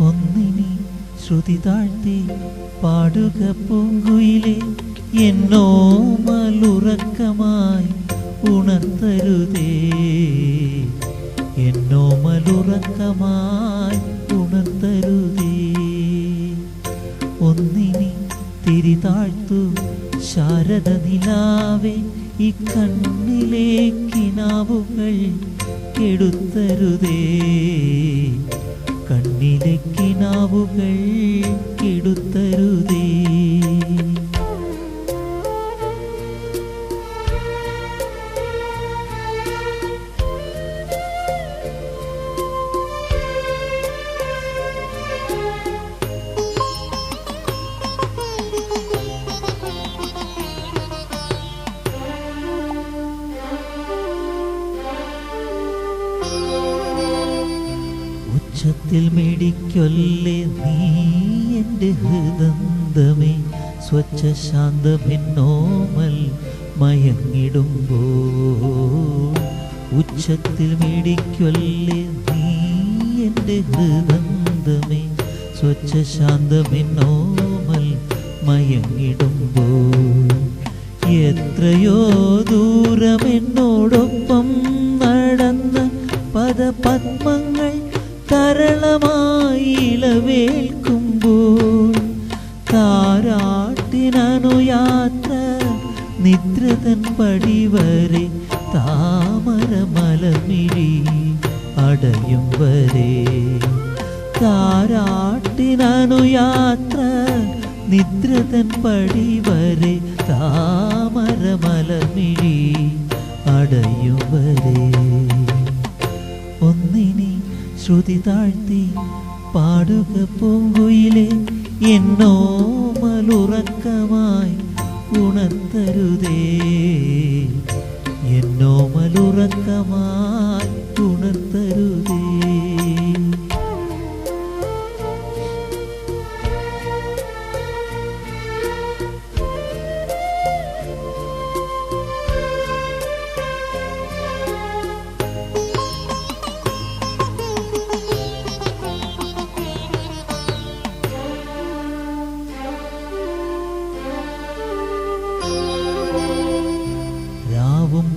ഒന്നിനി ശ്രുതി താഴ്ത്തി പാടുക പൂങ്കുയിലെ, എന്നോ മലുറക്കമായി ഉണർത്തരുതേ, എന്നോ മലുറക്കമായി ഉണർത്തരുതേ. ഒന്നിനി തിരി താഴ്ത്തു ശാരദ നിലാവേ, ഈ കണ്ണിലേക്കിനാവുകൾ കെടുത്തരുതേ, കണ്ണിലേക്കിനാവുകൾ കെടുത്തരുതേ. ഉച്ചത്തിൽ മിടിക്കൊല്ലേ നീ എൻ്റെ ഹൃദന്തമേ, സ്വച്ഛ ശാന്തമെന്നോമൽ മയങ്ങിടുമ്പോൾ. ഉച്ചത്തിൽ മിടിക്കൊല്ലേ നീ എൻ്റെ ഹൃദന്തമേ, സ്വച്ഛ ശാന്തമെന്നോമൽ മയങ്ങിടുമ്പോൾ. എത്രയോ ദൂരമെന്നോടൊപ്പം നടന്ന പദപത്മങ്ങൾ തരളമായി ഇളവേൽക്കുമ്പോൾ, താരാട്ടിനു യാത്ര നിദ്രതൻ പടിവരെ, താമരമലമിഴി അടയും വരെ. താരാട്ടിനു യാത്ര നിദ്രതൻ പടിവരെ, താമരമലമിഴി അടയും വരെ. ഒന്നിനി ശ്രുതി താഴ്ത്തി പാടുക പൂങ്കുയിലെ, എന്നോ മലുറക്കമായി ഉണർത്തരുതേ, എന്നോ മലുറക്കമായി ഉണർത്തരുതേ.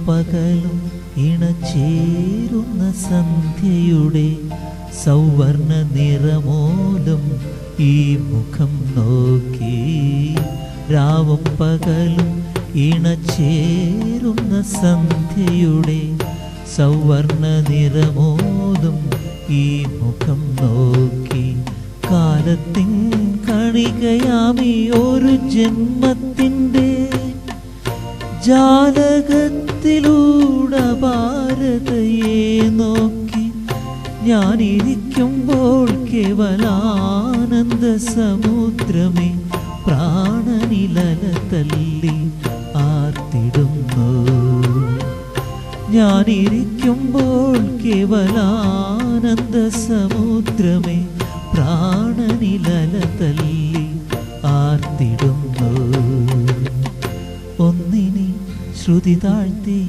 പകലും ഇണചേരുന്ന സന്ധ്യയുടെ സൗവർണ നിറമോലും ഈ മുഖം നോക്കി. രാവും പകലും ഇണചേരുന്ന സന്ധ്യയുടെ സൗവർണ നിറമോലും ഈ മുഖം നോക്കി. കാലത്തിൻ കണികയാമി ഒരു ജന്മത്തിൻ്റെ ജാലകത്തിലൂടെ ഭാരതയെ നോക്കി. ഞാനിരിക്കുമ്പോൾ കേവലാനന്ദ സമുദ്രമേ, പ്രാണനിലല തല്ലി ആർത്തിടുന്നു. ഞാനിരിക്കുമ്പോൾ കേവലാനന്ദ സമുദ്രമേ, പ്രാണനിലല തല്ലി ആർത്തിടുന്നു. ഒന്നിനി ശ്രുതി താഴ്ത്തി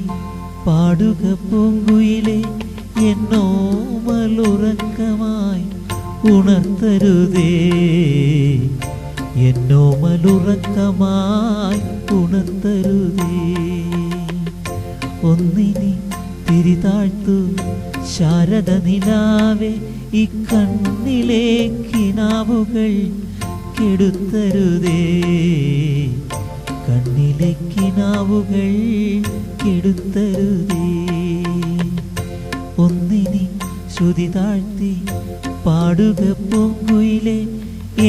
പാടുക പൂങ്കുയിലെ, എന്നോ മലുറക്കമായി ഉണർത്തരുതേ, എന്നോ മലുറക്കമായി ഉണർത്തരുതേ. ഒന്നിനി തിരി താഴ്ത്തു ശാരദ നിലാവേ, ഈ കണ്ണിലേക്കിനാവുകൾ കെടുത്തരുതേ, കണ്ണിലേക്കിനാവുകൾ കെടുത്തരുതേ. ഒന്നിനി ശ്രുതി താഴ്ത്തി പാടുക പൂങ്കുയിലെ,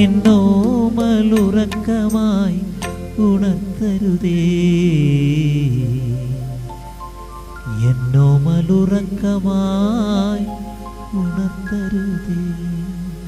എന്നോ മലുറക്കമായി ഉണർത്തരുതേ, എന്നോ മലുറക്കമായി ഉണർത്തരുതേ.